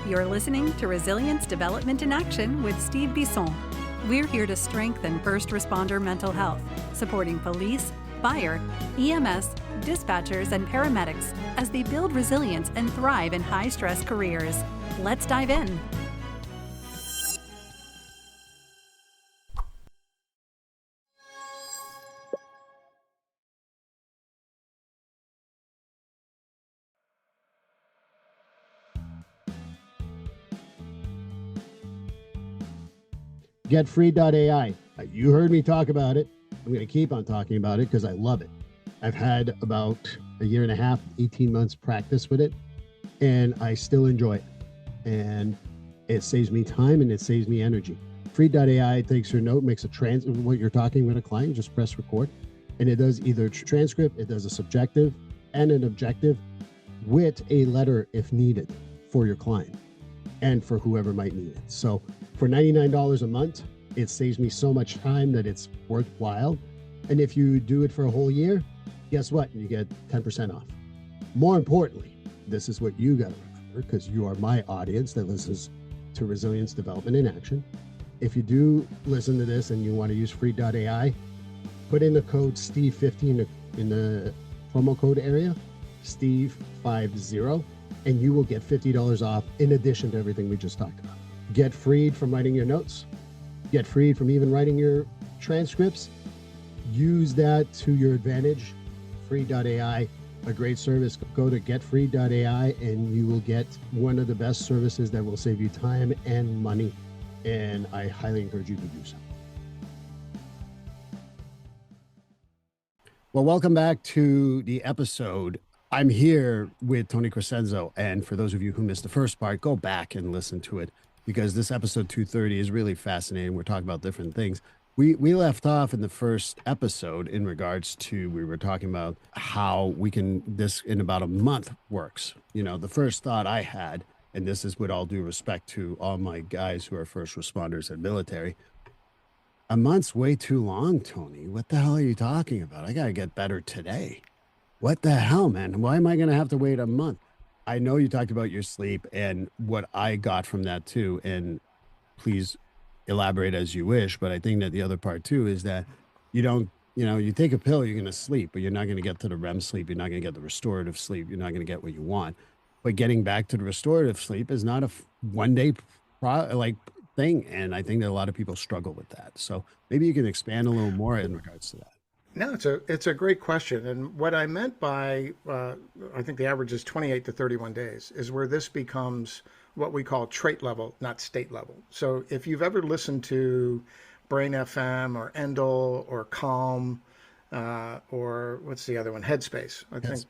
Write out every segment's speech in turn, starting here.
You're listening to Resilience Development in Action with Steve Bisson. We're here to strengthen first responder mental health, supporting police, fire, EMS, dispatchers, and paramedics as they build resilience and thrive in high-stress careers. Let's dive in. GetFree.ai. You heard me talk about it. I'm going to keep on talking about it because I love it. I've had about a year and a half, 18 months practice with it, and I still enjoy it. And it saves me time and it saves me energy. Free.ai takes your note, makes a what you're talking with a client, just press record. And it does either transcript, it does a subjective and an objective with a letter if needed for your client and for whoever might need it. So for $99 a month, it saves me so much time that it's worthwhile. And if you do it for a whole year, guess what? You get 10% off. More importantly, this is what you got to remember, because you are my audience that listens to Resilience Development in Action. If you do listen to this and you want to use free.ai, put in the code STEVE50 in the promo code area, STEVE50, and you will get $50 off in addition to everything we just talked about. Get freed from writing your notes. Get freed from even writing your transcripts. Use that to your advantage. Free.ai, a great service. Go to getfree.ai and you will get one of the best services that will save you time and money. And I highly encourage you to do so. Well, welcome back to the episode. I'm here with Tony Crescenzo. And for those of you who missed the first part, go back and listen to it, because this episode 230 is really fascinating. We're talking about different things. We left off in the first episode in regards to, we were talking about how we can, this in about a month works. You know, the first thought I had, and this is with all due respect to all my guys who are first responders and military, a month's way too long, Tony. What the hell are you talking about? I got to get better today. What the hell, man? Why am I going to have to wait a month? I know you talked about your sleep and what I got from that too. And please elaborate as you wish. But I think that the other part too is that you don't, you take a pill, you're going to sleep, but you're not going to get to the REM sleep. You're not going to get the restorative sleep. You're not going to get what you want. But getting back to the restorative sleep is not a one-day thing. And I think that a lot of people struggle with that. So maybe you can expand a little more in regards to that. No, it's a great question. And what I meant by, I think the average is 28 to 31 days, is where this becomes what we call trait level, not state level. So if you've ever listened to Brain FM or Endel or Calm, or what's the other one? Headspace. I think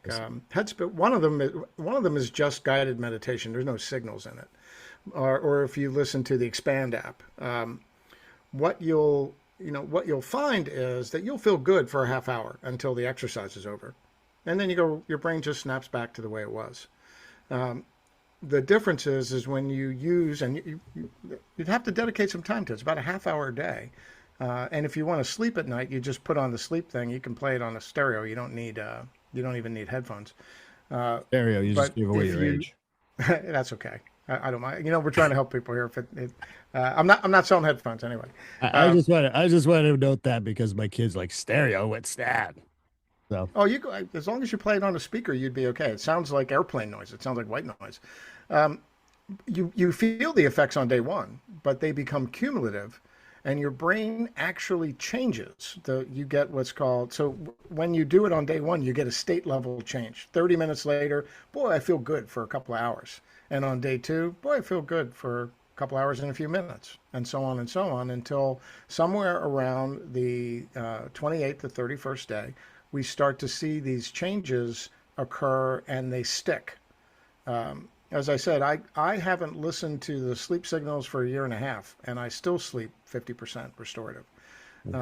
Headspace. One of them is just guided meditation. There's no signals in it. Or if you listen to the Expand app, what you'll find is that you'll feel good for a half hour until the exercise is over. And then your brain just snaps back to the way it was. The difference is when you use, and you'd have to dedicate some time to it. It's about a half hour a day. And if you want to sleep at night, you just put on the sleep thing. You can play it on a stereo. You don't even need headphones. Stereo, you just give away your age. That's okay. I don't mind. We're trying to help people here. I'm not selling headphones anyway. I just want to note that because my kids like stereo. What's that? So. Oh, as long as you play it on a speaker, you'd be okay. It sounds like airplane noise. It sounds like white noise. You feel the effects on day one, but they become cumulative, and your brain actually changes. You get what's called, so when you do it on day one, you get a state level change. 30 minutes later, boy, I feel good for a couple of hours. And on day two, boy, I feel good for a couple hours and a few minutes, and so on until somewhere around the 28th to 31st day, we start to see these changes occur and they stick. As I said, I haven't listened to the sleep signals for a year and a half, and I still sleep 50% restorative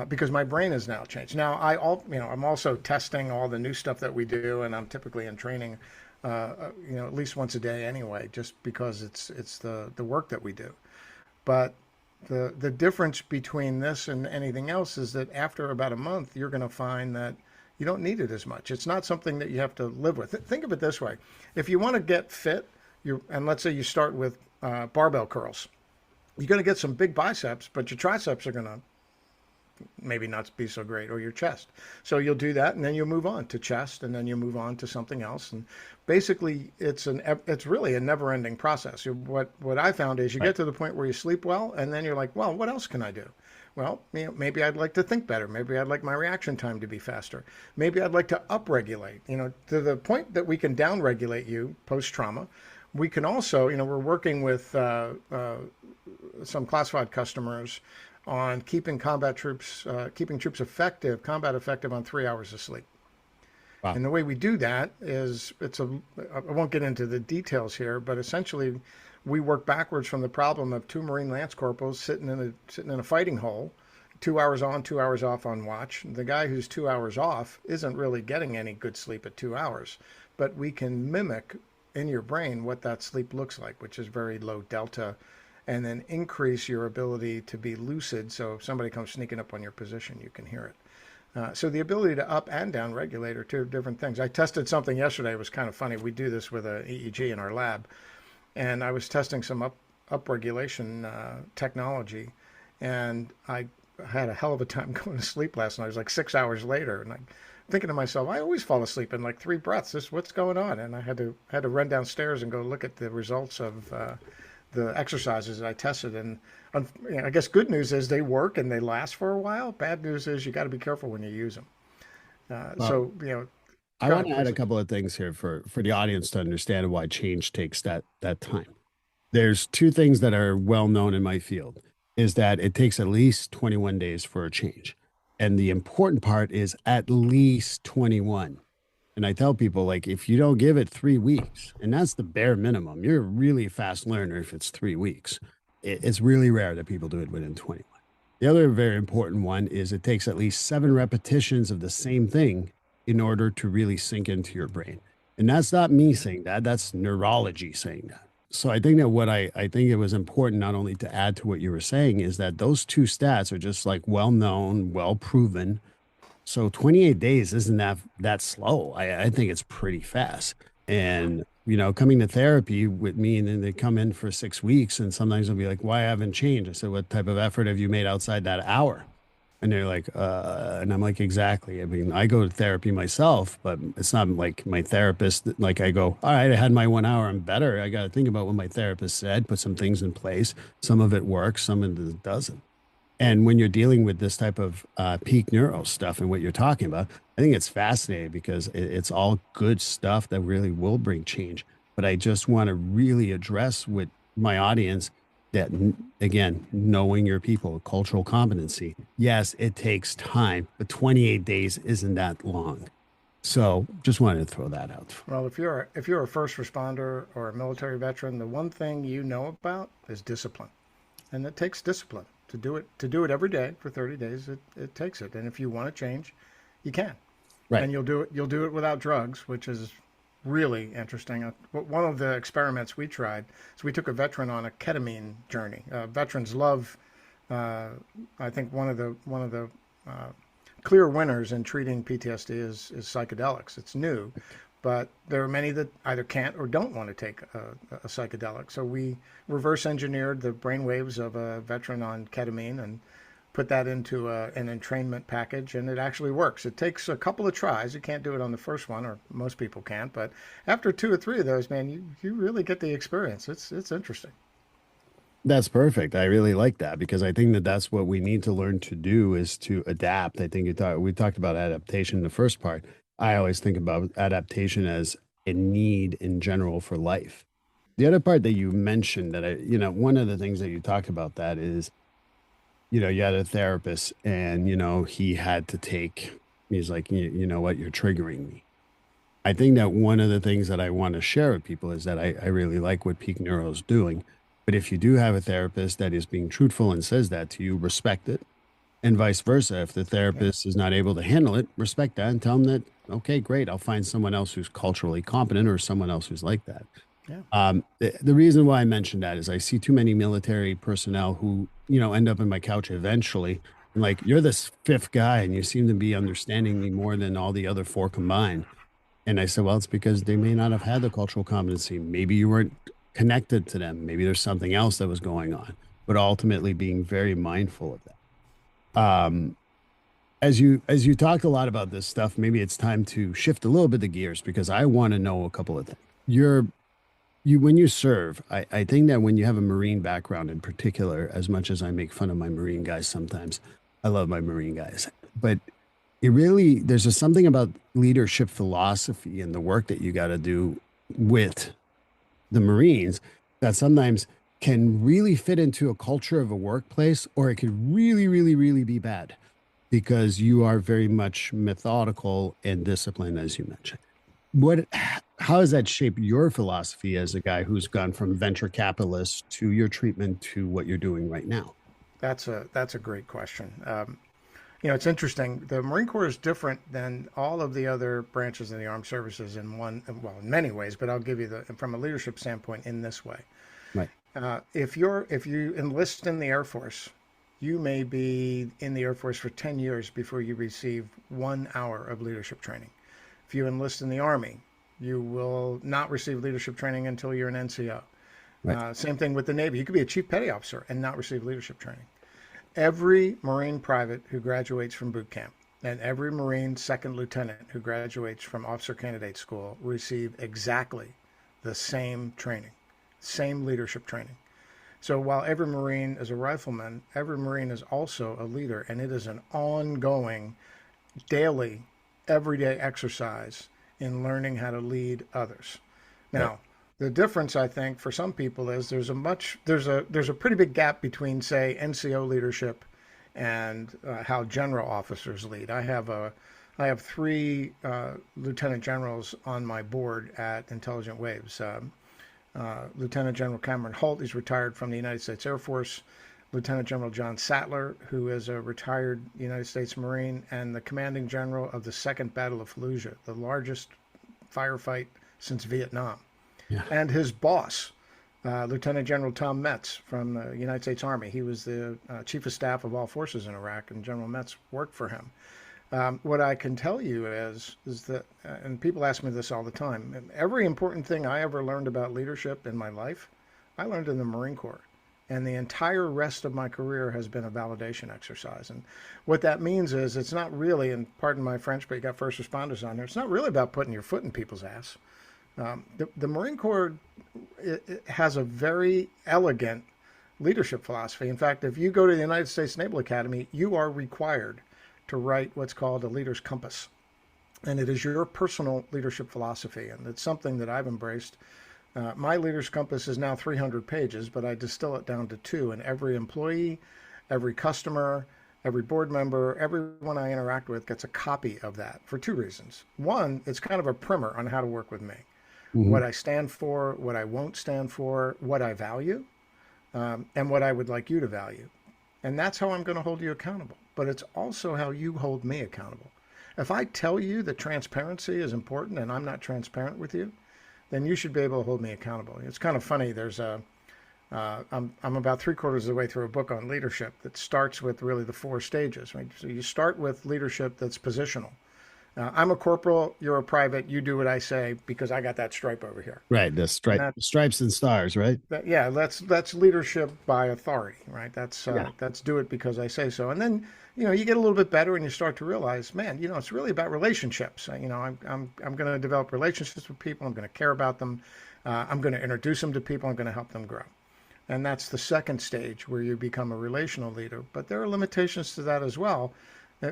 because my brain has now changed. Now, I'm also testing all the new stuff that we do, and I'm typically in training at least once a day anyway, just because it's the work that we do. But the difference between this and anything else is that after about a month, you're going to find that you don't need it as much. It's not something that you have to live with. Think of it this way. If you want to get fit, and let's say you start with barbell curls. You're going to get some big biceps, but your triceps are going to maybe not be so great, or your chest. So you'll do that, and then you'll move on to chest, and then you move on to something else. And basically, it's really a never-ending process. What I found is you get to the point where you sleep well, and then you're like, well, what else can I do? Well, maybe I'd like to think better. Maybe I'd like my reaction time to be faster. Maybe I'd like to upregulate, to the point that we can downregulate you post-trauma. We can also, we're working with some classified customers on keeping combat troops, keeping troops effective, combat effective on 3 hours of sleep. Wow. And the way we do that is I won't get into the details here, but essentially we work backwards from the problem of two Marine Lance Corporals sitting in a fighting hole, 2 hours on, 2 hours off on watch. The guy who's 2 hours off isn't really getting any good sleep at 2 hours, but we can mimic in your brain what that sleep looks like, which is very low delta, and then increase your ability to be lucid. So if somebody comes sneaking up on your position, you can hear it. So the ability to up and down regulate are two different things. I tested something yesterday. It was kind of funny. We do this with an EEG in our lab, and I was testing some upregulation technology, and I had a hell of a time going to sleep last night. It was like 6 hours later, and I'm thinking to myself, I always fall asleep in like 3 breaths. What's going on? And I had to run downstairs and go look at the results of the exercises that I tested. And I guess good news is they work and they last for a while. Bad news is you got to be careful when you use them. Well, I want to add a couple of things here for the audience to understand why change takes that time. There's two things that are well known in my field, is that it takes at least 21 days for a change. And the important part is at least 21. And I tell people, like, if you don't give it 3 weeks, and that's the bare minimum, you're a really fast learner if it's 3 weeks. It's really rare that people do it within 21. The other very important one is it takes at least 7 repetitions of the same thing in order to really sink into your brain. And that's not me saying that, that's neurology saying that. So I think that what I think it was important not only to add to what you were saying is that those two stats are just like well-known, well-proven. So 28 days isn't that slow. I think it's pretty fast. And, coming to therapy with me, and then they come in for 6 weeks, and sometimes they'll be like, why haven't changed? I said, what type of effort have you made outside that hour? And they're like, and I'm like, exactly. I mean, I go to therapy myself, but it's not like my therapist, like I go, all right, I had my 1 hour, I'm better. I got to think about what my therapist said, put some things in place. Some of it works, some of it doesn't. And when you're dealing with this type of peak neuro stuff and what you're talking about, I think it's fascinating because it's all good stuff that really will bring change. But I just want to really address with my audience that, again, knowing your people, cultural competency. Yes, it takes time, but 28 days isn't that long. So just wanted to throw that out. Well, if you're a first responder or a military veteran, the one thing you know about is discipline, and it takes discipline to do it every day for 30 days. It takes it, and if you want to change, you can, right? And you'll do it without drugs, which is really interesting. One of the experiments we tried is we took a veteran on a ketamine journey. Veterans love. I think one of the clear winners in treating PTSD is psychedelics. It's new, but there are many that either can't or don't want to take a psychedelic. So we reverse engineered the brain waves of a veteran on ketamine and put that into an entrainment package, and it actually works. It takes a couple of tries. You can't do it on the first one, or most people can't, but after 2 or 3 of those, man, you really get the experience. It's interesting. That's perfect. I really like that because I think that that's what we need to learn to do is to adapt. I think we talked about adaptation in the first part. I always think about adaptation as a need in general for life. The other part that you mentioned that one of the things that you talked about that is, you had a therapist and, he had to he's like, you know what, you're triggering me. I think that one of the things that I want to share with people is that I really like what Peak Neuro is doing. But if you do have a therapist that is being truthful and says that to you, respect it. And vice versa. If the therapist is not able to handle it, respect that and tell them that, okay, great, I'll find someone else who's culturally competent or someone else who's like that. Yeah. The reason why I mentioned that is I see too many military personnel who, end up in my couch eventually. And like, you're this 5th guy and you seem to be understanding me more than all the other 4 combined. And I said, well, it's because they may not have had the cultural competency. Maybe you weren't connected to them. Maybe there's something else that was going on, but ultimately being very mindful of that. As you talked a lot about this stuff, maybe it's time to shift a little bit the gears because I want to know a couple of things. You when you serve, I think that when you have a Marine background in particular, as much as I make fun of my Marine guys sometimes, I love my Marine guys. But it really there's just something about leadership philosophy and the work that you got to do with the Marines that sometimes can really fit into a culture of a workplace, or it could really, really, really be bad because you are very much methodical and disciplined, as you mentioned. What, how has that shaped your philosophy as a guy who's gone from venture capitalist to your treatment to what you're doing right now? That's a great question. It's interesting. The Marine Corps is different than all of the other branches of the armed services in many ways, but I'll give you from a leadership standpoint in this way. Right. If you enlist in the Air Force, you may be in the Air Force for 10 years before you receive 1 hour of leadership training. If you enlist in the Army, you will not receive leadership training until you're an NCO. Right. Same thing with the Navy. You could be a chief petty officer and not receive leadership training. Every Marine private who graduates from boot camp and every Marine second lieutenant who graduates from officer candidate school receive exactly the same training, same leadership training. So while every Marine is a rifleman, every Marine is also a leader, and it is an ongoing, daily, everyday exercise in learning how to lead others. Now, the difference, I think, for some people is there's a pretty big gap between, say, NCO leadership and how general officers lead. I have 3 lieutenant generals on my board at Intelligent Waves. Lieutenant General Cameron Holt, he's retired from the United States Air Force. Lieutenant General John Sattler, who is a retired United States Marine and the commanding general of the Second Battle of Fallujah, the largest firefight since Vietnam. Yeah. And his boss, Lieutenant General Tom Metz from the United States Army. He was the chief of staff of all forces in Iraq, and General Metz worked for him. What I can tell you is that, and people ask me this all the time, every important thing I ever learned about leadership in my life, I learned in the Marine Corps. And the entire rest of my career has been a validation exercise. And what that means is it's not really, and pardon my French, but you got first responders on there, it's not really about putting your foot in people's ass. The Marine Corps it has a very elegant leadership philosophy. In fact, if you go to the United States Naval Academy, you are required to write what's called a leader's compass. And it is your personal leadership philosophy. And it's something that I've embraced. My leader's compass is now 300 pages, but I distill it down to 2. And every employee, every customer, every board member, everyone I interact with gets a copy of that for 2 reasons. One, it's kind of a primer on how to work with me. Mm-hmm. What I stand for, what I won't stand for, what I value, and what I would like you to value. And that's how I'm going to hold you accountable. But it's also how you hold me accountable. If I tell you that transparency is important and I'm not transparent with you, then you should be able to hold me accountable. It's kind of funny. I'm about 3/4 of the way through a book on leadership that starts with really the 4 stages. Right? So you start with leadership that's positional. I'm a corporal, you're a private, you do what I say because I got that stripe over here. Right, the stripes and stars, right? That's leadership by authority, right? That's do it because I say so. And then, you get a little bit better and you start to realize, man, it's really about relationships. I'm going to develop relationships with people. I'm going to care about them. I'm going to introduce them to people. I'm going to help them grow. And that's the second stage where you become a relational leader. But there are limitations to that as well.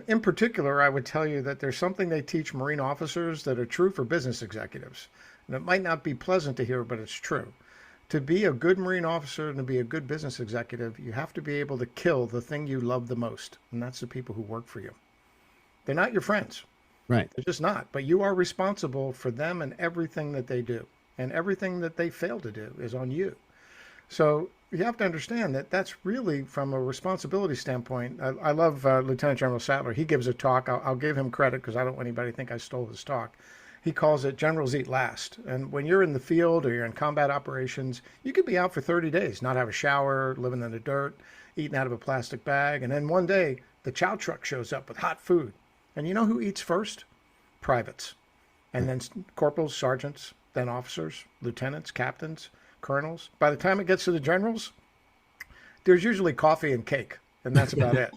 In particular, I would tell you that there's something they teach Marine officers that are true for business executives. And it might not be pleasant to hear, but it's true. To be a good Marine officer and to be a good business executive, you have to be able to kill the thing you love the most. And that's the people who work for you. They're not your friends. Right. They're just not. But you are responsible for them and everything that they do. And everything that they fail to do is on you. So you have to understand that that's really, from a responsibility standpoint, I love Lieutenant General Sattler. He gives a talk. I'll give him credit because I don't want anybody to think I stole his talk. He calls it Generals Eat Last. And when you're in the field or you're in combat operations, you could be out for 30 days, not have a shower, living in the dirt, eating out of a plastic bag. And then one day, the chow truck shows up with hot food. And you know who eats first? Privates. And then corporals, sergeants, then officers, lieutenants, captains. colonels. By the time it gets to the generals, there's usually coffee and cake, and that's about it.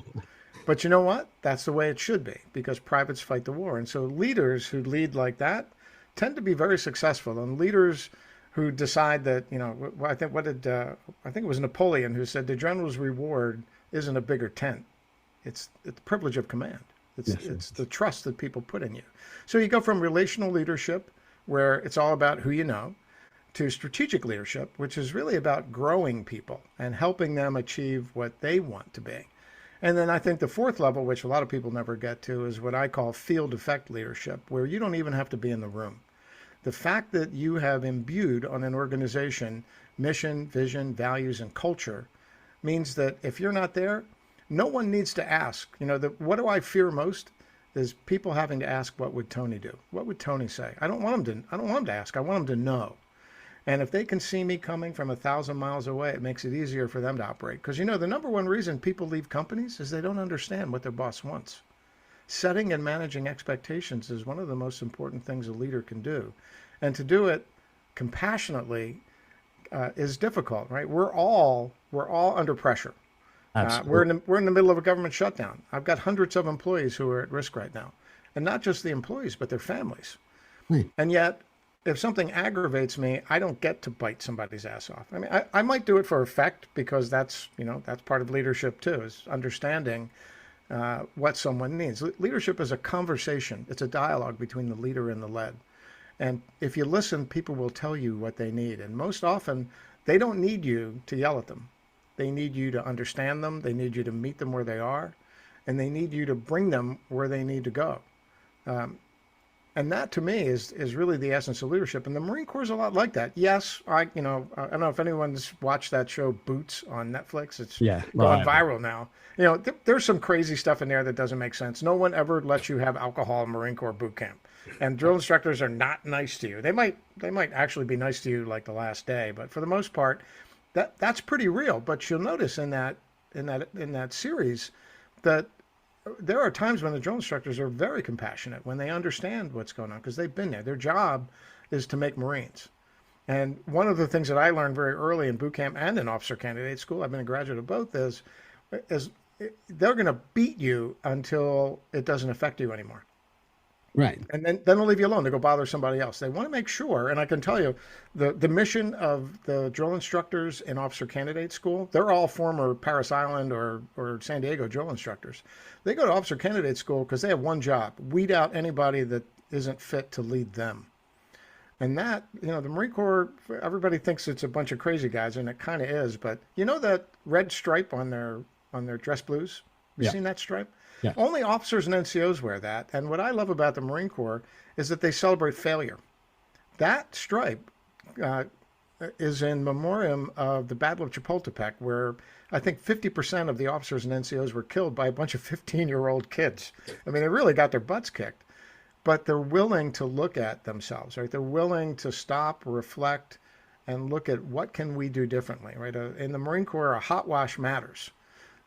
But you know what? That's the way it should be because privates fight the war. And so leaders who lead like that tend to be very successful. And leaders who decide that, I think I think it was Napoleon who said the general's reward isn't a bigger tent. It's the privilege of command. It's the trust that people put in you. So you go from relational leadership, where it's all about who you know, to strategic leadership, which is really about growing people and helping them achieve what they want to be. And then I think the fourth level, which a lot of people never get to, is what I call field effect leadership, where you don't even have to be in the room. The fact that you have imbued on an organization mission, vision, values, and culture means that if you're not there, no one needs to ask. What do I fear most is people having to ask, what would Tony do? What would Tony say? I don't want them to ask. I want them to know. And if they can see me coming from 1,000 miles away, it makes it easier for them to operate. Because, the number one reason people leave companies is they don't understand what their boss wants. Setting and managing expectations is one of the most important things a leader can do. And to do it compassionately is difficult, right? We're all under pressure. We're in the middle of a government shutdown. I've got hundreds of employees who are at risk right now. And not just the employees, but their families. And yet, if something aggravates me, I don't get to bite somebody's ass off. I mean, I might do it for effect because that's part of leadership too, is understanding what someone needs. Leadership is a conversation. It's a dialogue between the leader and the led. And if you listen, people will tell you what they need. And most often, they don't need you to yell at them. They need you to understand them. They need you to meet them where they are. And they need you to bring them where they need to go. And that, to me, is really the essence of leadership. And the Marine Corps is a lot like that. Yes, I don't know if anyone's watched that show Boots on Netflix. It's gone viral now. There's some crazy stuff in there that doesn't make sense. No one ever lets you have alcohol in Marine Corps boot camp. And drill instructors are not nice to you. They might actually be nice to you like the last day, but for the most part, that's pretty real. But you'll notice in that series that there are times when the drill instructors are very compassionate when they understand what's going on because they've been there. Their job is to make Marines. And one of the things that I learned very early in boot camp and in officer candidate school, I've been a graduate of both, is they're going to beat you until it doesn't affect you anymore. Right. And then they'll leave you alone to go bother somebody else. They want to make sure, and I can tell you, the mission of the drill instructors in officer candidate school, they're all former Paris Island or San Diego drill instructors. They go to officer candidate school because they have one job: weed out anybody that isn't fit to lead them. And that, the Marine Corps, everybody thinks it's a bunch of crazy guys, and it kind of is. But that red stripe on their dress blues? Have you seen that stripe? Yeah. Only officers and NCOs wear that. And what I love about the Marine Corps is that they celebrate failure. That stripe is in memoriam of the Battle of Chapultepec, where I think 50% of the officers and NCOs were killed by a bunch of 15-year-old kids. I mean, they really got their butts kicked. But they're willing to look at themselves, right? They're willing to stop, reflect, and look at what can we do differently, right? In the Marine Corps, a hot wash matters.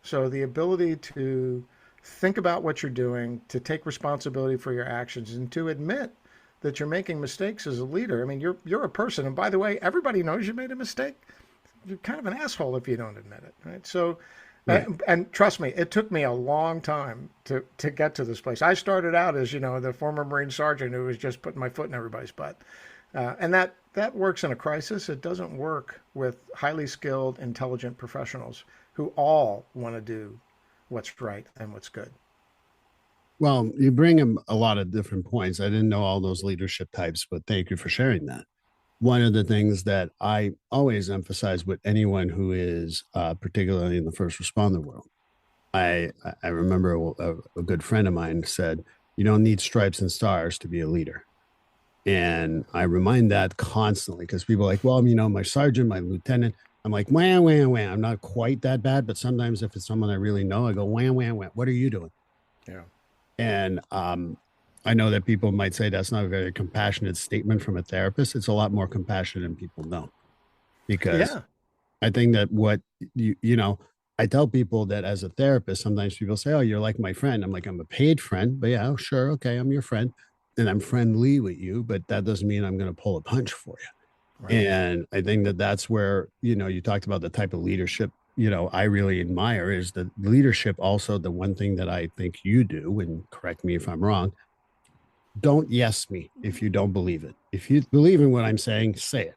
So the ability to think about what you're doing, to take responsibility for your actions, and to admit that you're making mistakes as a leader. I mean, you're a person. And by the way, everybody knows you made a mistake. You're kind of an asshole if you don't admit it, right? So, and trust me, it took me a long time to get to this place. I started out as, the former Marine sergeant who was just putting my foot in everybody's butt. And that works in a crisis. It doesn't work with highly skilled, intelligent professionals who all want to do what's right and what's good. Well, you bring him a lot of different points. I didn't know all those leadership types, but thank you for sharing that. One of the things that I always emphasize with anyone who is particularly in the first responder world, I remember a good friend of mine said, you don't need stripes and stars to be a leader. And I remind that constantly because people are like, well, my sergeant, my lieutenant. I'm like, wham, wham, wham. I'm not quite that bad, but sometimes if it's someone I really know, I go, wham, wham, wham. What are you doing? Yeah. And I know that people might say that's not a very compassionate statement from a therapist. It's a lot more compassionate than people know. Because I think that what, I tell people that as a therapist, sometimes people say, oh, you're like my friend. I'm like, I'm a paid friend, but yeah, sure. Okay. I'm your friend and I'm friendly with you, but that doesn't mean I'm going to pull a punch for you. Right. And I think that that's where, you talked about the type of leadership, I really admire is the leadership. Also, the one thing that I think you do, and correct me if I'm wrong, don't yes me if you don't believe it. If you believe in what I'm saying, say it.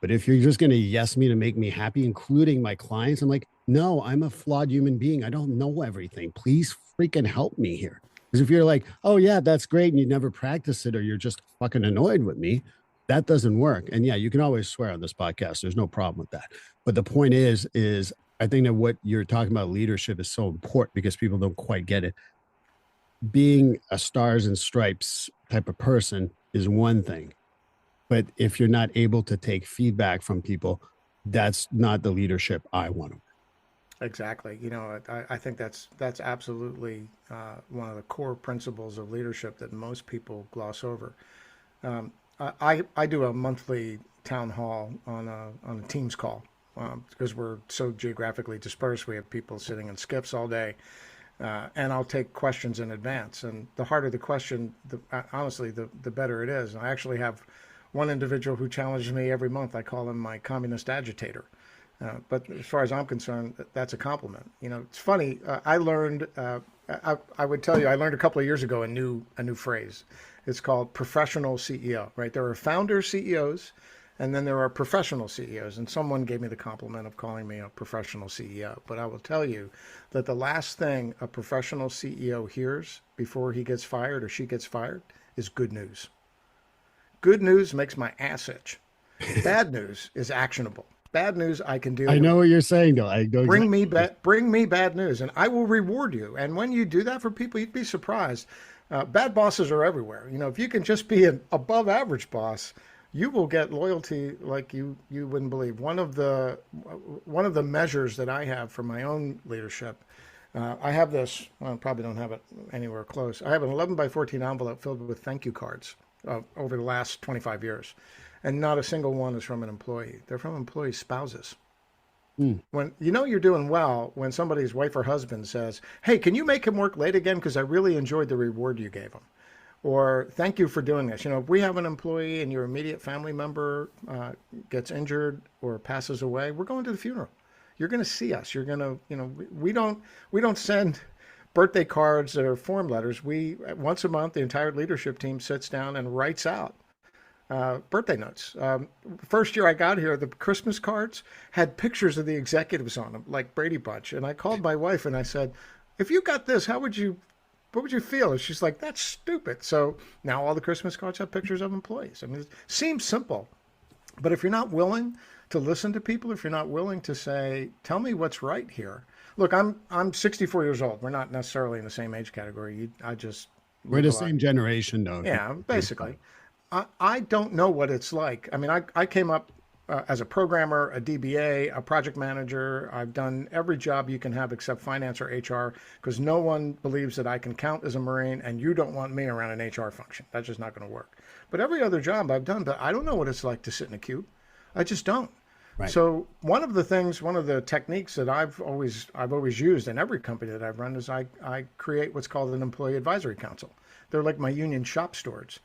But if you're just going to yes me to make me happy, including my clients, I'm like, no, I'm a flawed human being. I don't know everything. Please freaking help me here. Because if you're like, oh, yeah, that's great, and you never practice it, or you're just fucking annoyed with me, that doesn't work. And yeah, you can always swear on this podcast. There's no problem with that. But the point is I think that what you're talking about leadership is so important because people don't quite get it. Being a stars and stripes type of person is one thing. But if you're not able to take feedback from people, that's not the leadership I want to. Exactly. I think that's absolutely one of the core principles of leadership that most people gloss over. I do a monthly town hall on a Teams call because we're so geographically dispersed. We have people sitting in skiffs all day, and I'll take questions in advance. And the harder the question, honestly, the better it is. And I actually have one individual who challenges me every month. I call him my communist agitator. But as far as I'm concerned, that's a compliment. It's funny. I learned. I would tell you, I learned a couple of years ago a new phrase. It's called professional CEO. Right? There are founder CEOs, and then there are professional CEOs. And someone gave me the compliment of calling me a professional CEO. But I will tell you that the last thing a professional CEO hears before he gets fired or she gets fired is good news. Good news makes my ass itch. Bad news is actionable. Bad news I can deal with. I know what you're saying, though. I know bring me bad news, and I will reward you. And when you do that for people, you'd be surprised. Bad bosses are everywhere. If you can just be an above average boss, you will get loyalty like you wouldn't believe. One of the measures that I have for my own leadership, I have this. Well, I probably don't have it anywhere close. I have an 11 by 14 envelope filled with thank you cards over the last 25 years. And not a single one is from an employee. They're from employee spouses. When you're doing well, when somebody's wife or husband says, hey, can you make him work late again? Because I really enjoyed the reward you gave him. Or thank you for doing this. If we have an employee and your immediate family member gets injured or passes away, we're going to the funeral. You're going to see us. You're going to, we don't send birthday cards or form letters. Once a month, the entire leadership team sits down and writes out birthday notes. First year I got here, the Christmas cards had pictures of the executives on them, like Brady Bunch. And I called my wife and I said, if you got this, what would you feel? And she's like, that's stupid. So now all the Christmas cards have pictures of employees. I mean, it seems simple, but if you're not willing to listen to people, if you're not willing to say, tell me what's right here. Look, I'm 64 years old. We're not necessarily in the same age category. We're the same generation, though. Yeah, basically. I don't know what it's like. I mean, I came up as a programmer, a DBA, a project manager. I've done every job you can have except finance or HR because no one believes that I can count as a Marine and you don't want me around an HR function. That's just not going to work. But every other job I've done, but I don't know what it's like to sit in a cube. I just don't. Right. So one of the techniques that I've always used in every company that I've run is I create what's called an employee advisory council. They're like my union shop stewards.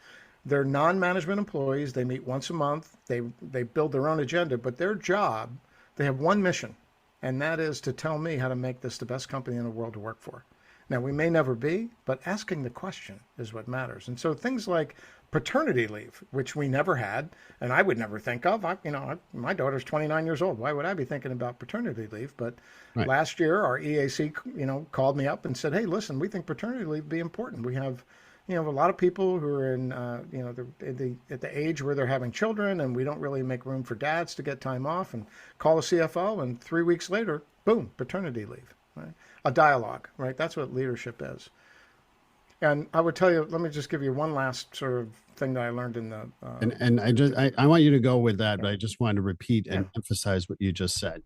They're non-management employees. They meet once a month. They build their own agenda, but their job, they have one mission, and that is to tell me how to make this the best company in the world to work for. Now, we may never be, but asking the question is what matters. And so things like paternity leave, which we never had, and I would never think of. My daughter's 29 years old. Why would I be thinking about paternity leave? But right. Last year, our EAC, called me up and said, hey, listen, we think paternity leave would be important. We have a lot of people who are in, at the age where they're having children, and we don't really make room for dads to get time off. And call a CFO, and 3 weeks later, boom, paternity leave. Right? A dialogue, right? That's what leadership is. And I would tell you, let me just give you one last sort of thing that I learned in the. And I want you to go with that, but I just wanted to repeat and emphasize what you just said.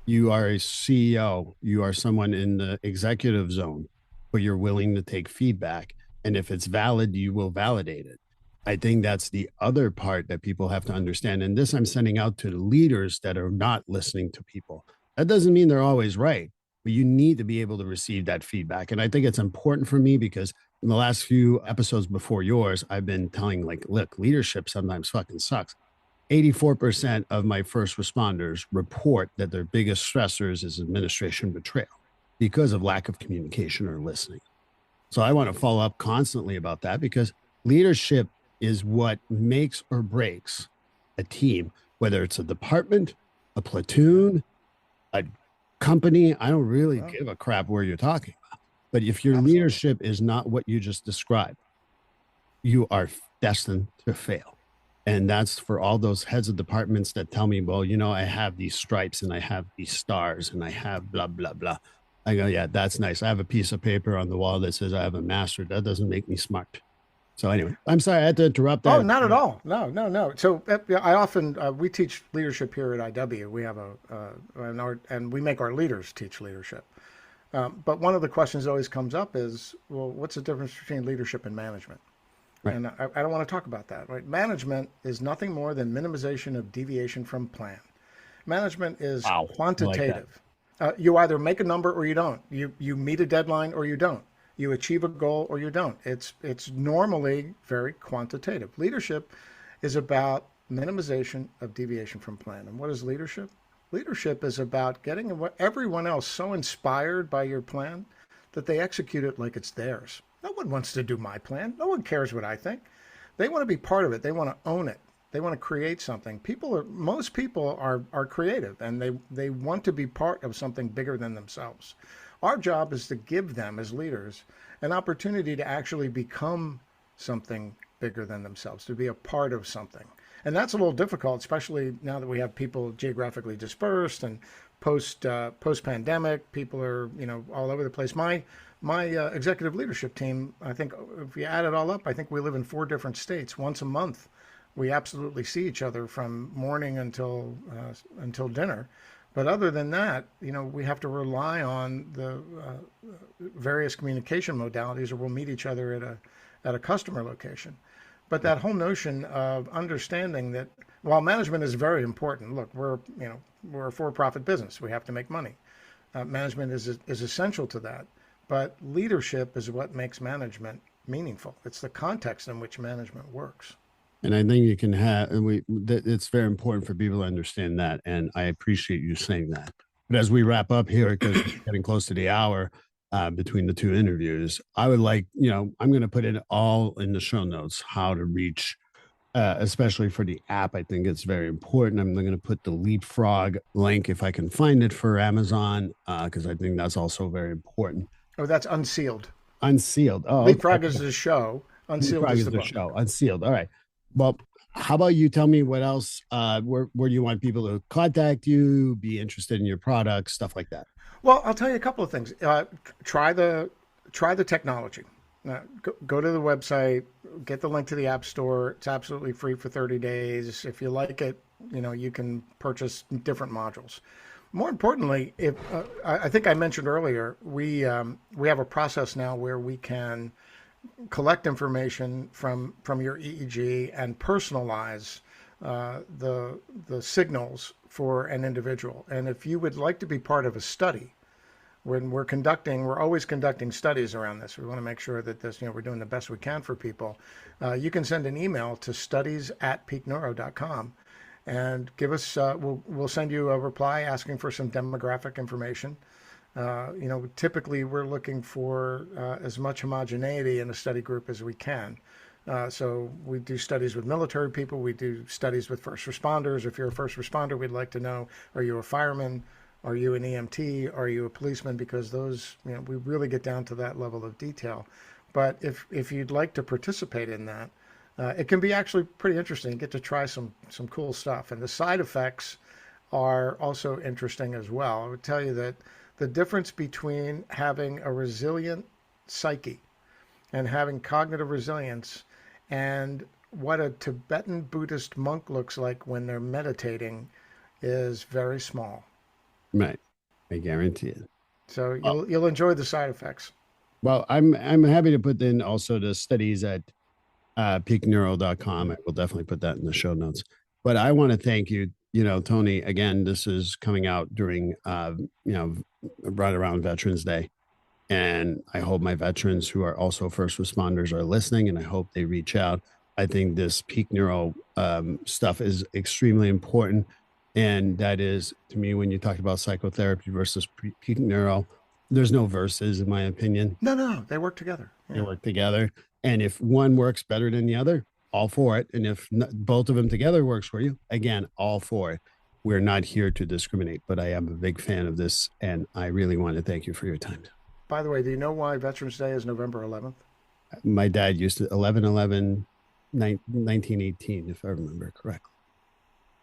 You are a CEO. You are someone in the executive zone, but you're willing to take feedback. And if it's valid, you will validate it. I think that's the other part that people have to understand. And this I'm sending out to the leaders that are not listening to people. That doesn't mean they're always right, but you need to be able to receive that feedback. And I think it's important for me because in the last few episodes before yours, I've been telling look, leadership sometimes fucking sucks. 84% of my first responders report that their biggest stressors is administration betrayal because of lack of communication or listening. So I want to follow up constantly about that, because leadership is what makes or breaks a team, whether it's a department, a platoon, a company. I don't really give a crap where you're talking about. But if your leadership is not what you just described, you are destined to fail. And that's for all those heads of departments that tell me, well, I have these stripes and I have these stars and I have blah, blah, blah. I go, yeah, that's nice. I have a piece of paper on the wall that says I have a master. That doesn't make me smart. So anyway, I'm sorry I had to interrupt that. Oh, not at all. No. So I often, we teach leadership here at IW. We have and we make our leaders teach leadership. But one of the questions that always comes up is, well, what's the difference between leadership and management? Right. And I don't want to talk about that. Right? Management is nothing more than minimization of deviation from plan. Management is quantitative. Like you either make a number or you don't. You meet a deadline or you don't. You achieve a goal or you don't. It's normally very quantitative. Leadership is about minimization of deviation from plan. And what is leadership? Leadership is about getting everyone else so inspired by your plan that they execute it like it's theirs. No one wants to do my plan. No one cares what I think. They want to be part of it. They want to own it. They want to create something. Most people are creative, and they want to be part of something bigger than themselves. Our job is to give them, as leaders, an opportunity to actually become something bigger than themselves, to be a part of something. And that's a little difficult, especially now that we have people geographically dispersed and post-pandemic. People are, all over the place. My executive leadership team, I think if you add it all up, I think we live in 4 different states. Once a month, we absolutely see each other from morning until dinner. But other than that, we have to rely on the various communication modalities, or we'll meet each other at a customer location. But that whole notion of understanding that while management is very important, look, we're a for-profit business. We have to make money. Management is essential to that. But leadership is what makes management meaningful. It's the context in which management works. And I think you can have, it's very important for people to understand that. And I appreciate you saying that. But as we wrap up here, because we're getting close to the hour between the 2 interviews, I would like, I'm going to put it all in the show notes, how to reach, especially for the app. I think it's very important. I'm going to put the Leapfrog link if I can find it for Amazon, because I think that's also very important. Oh, that's Unsealed. Unsealed. Oh, Leapfrog is the show. Unsealed is the show. Unsealed. All right. Well, how about you tell me what else, where do you want people to contact you, be interested in your products, stuff like that? Well, I'll tell you a couple of things. Try the technology. Go to the website, get the link to the App Store. It's absolutely free for 30 days. If you like it, you can purchase different modules. More importantly, I think I mentioned earlier, we have a process now where we can collect information from your EEG and personalize the signals for an individual. And if you would like to be part of a study, when we're always conducting studies around this. We want to make sure that we're doing the best we can for people. You can send an email to studies@peakneuro.com and give us, we'll send you a reply asking for some demographic information. Typically we're looking for as much homogeneity in a study group as we can. So we do studies with military people. We do studies with first responders. If you're a first responder, we'd like to know, are you a fireman? Are you an EMT? Are you a policeman? Because those, we really get down to that level of detail. But if you'd like to participate in that, it can be actually pretty interesting. You get to try some cool stuff. And the side effects are also interesting as well. I would tell you that the difference between having a resilient psyche and having cognitive resilience and what a Tibetan Buddhist monk looks like when they're meditating is very small. Right. I guarantee it. So you'll enjoy the side effects. Well, I'm happy to put in also the studies at peakneuro.com. I will definitely put that in the show notes. But I want to thank you, Tony. Again, this is coming out during, right around Veterans Day. And I hope my veterans who are also first responders are listening, and I hope they reach out. I think this peak neuro stuff is extremely important. And that is, to me, when you talk about psychotherapy versus peak neuro, there's no versus, in my opinion. No, they work together. They Yeah. work together. And if one works better than the other, all for it. And if both of them together works for you, again, all for it. We're not here to discriminate, but I am a big fan of this. And I really want to thank you for your time. By the way, do you know why Veterans Day is November 11th? My dad used to 1918, if I remember correctly.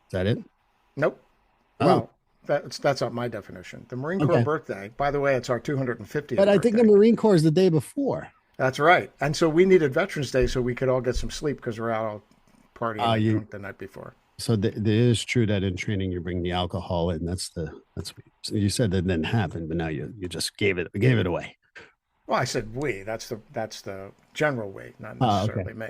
Is that it? Nope. Oh. Well, that's not my definition. The Marine Corps birthday, by the way, it's our 250th But I think the Marine Corps is the day before. That's right. And so we needed Veterans Day so we could all get some sleep because we're out all partying drunk the night before. So it is true that in training you bring the alcohol in. That's what you said that didn't happen, but now you just gave it away. Well, I said we. That's the general we, not necessarily me.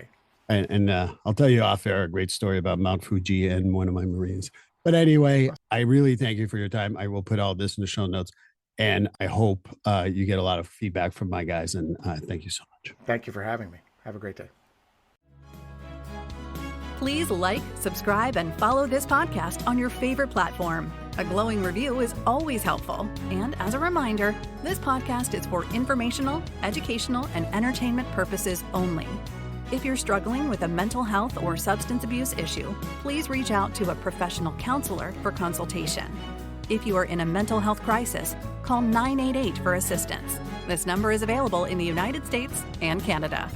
And I'll tell you off air a great story about Mount Fuji and one of my Marines. But anyway, I really thank you for your time. I will put all this in the show notes, and I hope you get a lot of feedback from my guys. And thank you so much. Thank you for having me. Have a great day. Please like, subscribe, and follow this podcast on your favorite platform. A glowing review is always helpful. And as a reminder, this podcast is for informational, educational, and entertainment purposes only. If you're struggling with a mental health or substance abuse issue, please reach out to a professional counselor for consultation. If you are in a mental health crisis, call 988 for assistance. This number is available in the United States and Canada.